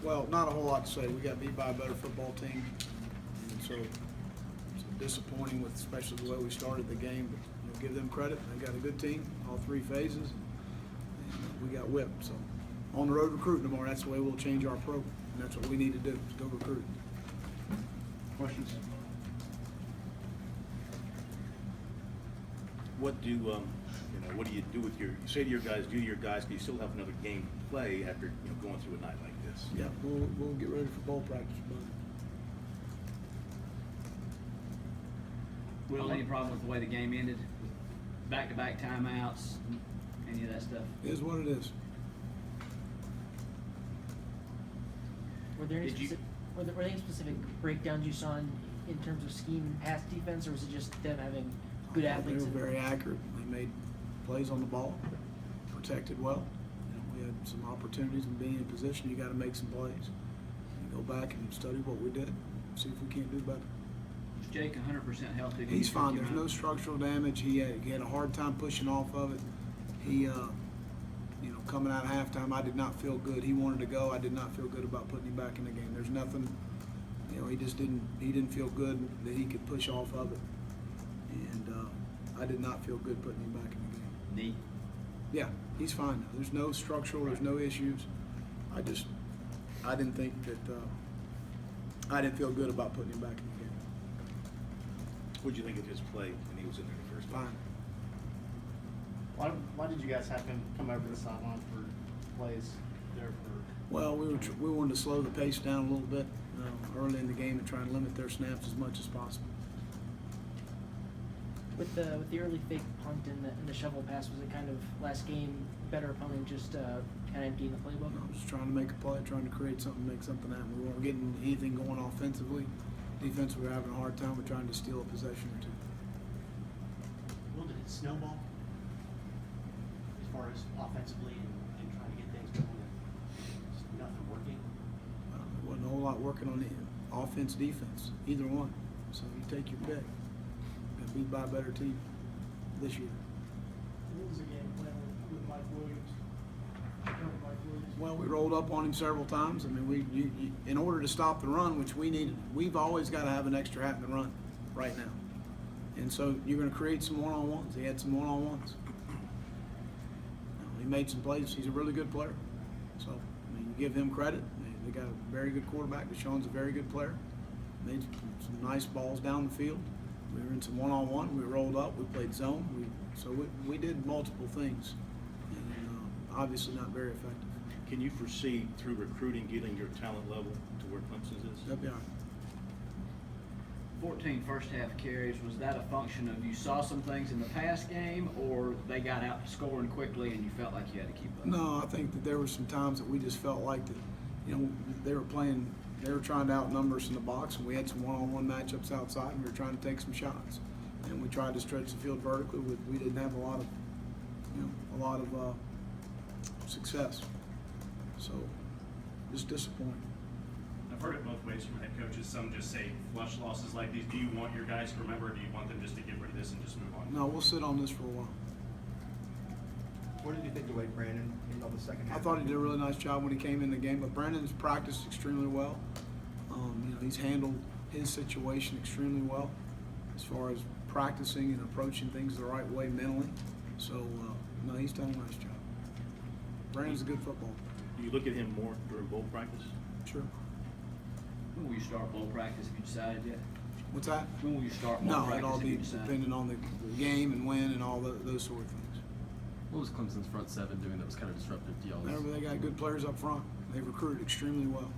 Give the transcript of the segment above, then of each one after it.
Well, not a whole lot to say. We got beat by a better football team, and so it's disappointing with especially the way we started the game. But give them credit. They got a good team, all three phases, and we got whipped. So on the road recruiting tomorrow. That's the way we'll change our program, and that's what we need to do. Is go recruit. Questions? What do what do you do with you say to your guys? Do your guys? Can you still have another game to play after going through a night like this? Yeah, we'll get ready for bowl practice, bud. Will, any problem with the way the game ended? Back-to-back timeouts, any of that stuff? It is what it is. Were there any specific breakdowns you saw in terms of scheme and pass defense, or was it just them having good athletes? They were very accurate. They made plays on the ball, protected well. We had some opportunities in being in position. You got to make some plays. You go back and study what we did, see if we can't do better. Is Jake 100% healthy? He's fine. There's no structural damage. He had a hard time pushing off of it. He, coming out of halftime, I did not feel good. He wanted to go. I did not feel good about putting him back in the game. There's nothing, he just didn't feel good that he could push off of it. And I did not feel good putting him back in the game. Knee? Yeah, he's fine now. There's no structural, there's no issues. I didn't think that, I didn't feel good about putting him back in the game. What did you think of his play when he was in there the first time? Fine. Why did you guys have him come over the sideline for plays there for? Well, we wanted to slow the pace down a little bit early in the game and try and limit their snaps as much as possible. With the early fake punt and the shovel pass, was it kind of last game better opponent just kind of emptying the playbook? I was just trying to make a play, trying to create something, make something happen. We weren't getting anything going offensively. Defense, we were having a hard time. We're trying to steal a possession or two. Well, did it snowball as far as offensively and trying to get things going? Just nothing working. There wasn't a whole lot working on the offense, defense, either one. So you take your pick. Got beat by a better team this year. What was the game plan with Mike Williams? Well, we rolled up on him several times. I mean, in order to stop the run, which we needed, we've always got to have an extra hat in the run right now. And so you're going to create some one-on-ones. He had some one-on-ones. He made some plays. He's a really good player. So, I mean, you give him credit. They got a very good quarterback. Deshaun's a very good player. Made some nice balls down the field. We were in some one-on-one. We rolled up. We played zone. So we did multiple things. And obviously not very effective. Can you foresee through recruiting getting your talent level to where Clemson's is? That'd be all right. 14 first half carries, was that a function of you saw some things in the pass game, or they got out scoring quickly and you felt like you had to keep up? No, I think that there were some times that we just felt like that, they were trying to outnumber us in the box, and we had some one-on-one matchups outside, and we were trying to take some shots. And we tried to stretch the field vertically. We didn't have a lot of success. So, just disappointing. I've heard it both ways from head coaches. Some just say flush losses like these. Do you want your guys to remember, or do you want them just to get rid of this and just move on? No, we'll sit on this for a while. What did you think the way Brandon handled the second half? I thought he did a really nice job when he came in the game, but Brandon's practiced extremely well. He's handled his situation extremely well as far as practicing and approaching things the right way mentally. So, no, he's done a nice job. Brandon's a good football player. Do you look at him more during bowl practice? Sure. When will you start bowl practice? Have you decided yet? What's that? When will you start bowl No, practice? it'll all have be you decided? depending on the game and when and all those sort of things. What was Clemson's front seven doing that was kind of disruptive to y'all's? They got good players up front. They recruited extremely well.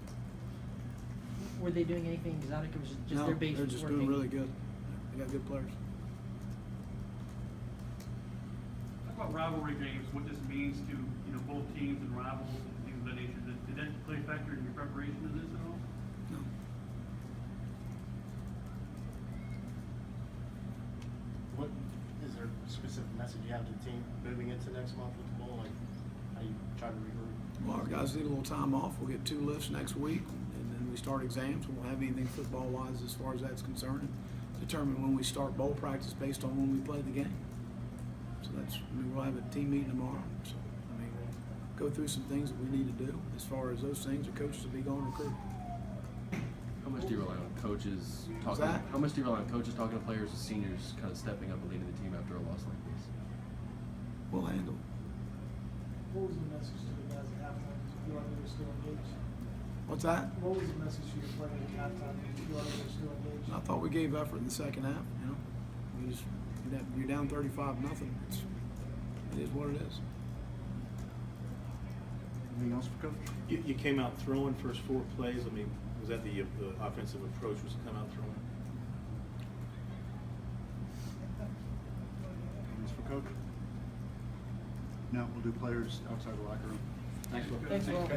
Were they doing anything exotic, or was it just No, their base they're was just working? doing really good. They got good players. Talk about rivalry games, what this means to both teams and rivals and things of that nature. Did that play a factor in your preparation of this at all? No. What is there a specific message you have to the team moving into next month with the bowl? Like how you try to regroup? Well, our guys need a little time off. We'll get 2 lifts next week, and then we start exams. We won't have anything football-wise as far as that's concerned. Determine when we start bowl practice based on when we play the game. So we'll have a team meeting tomorrow. So, go through some things that we need to do. As far as those things, the coaches will be going to recruit. How much do you rely on coaches What's talking? that? How much do you rely on coaches talking to players, or seniors kind of stepping up and leading the team after a loss like this? We'll handle it. What was the message to the guys at halftime? Did you feel like they were still engaged? What's that? What was the message to your players at halftime? Did you feel like they were still engaged? I thought we gave effort in the second half, you know. We just, you're down 35-0. It is what it is. Anything else for Coach? You came out throwing first 4 plays. I mean, was that the offensive approach was to come out throwing? Anything for Coach? No, we'll do players outside the locker room. Thanks, Will. Thanks, Will.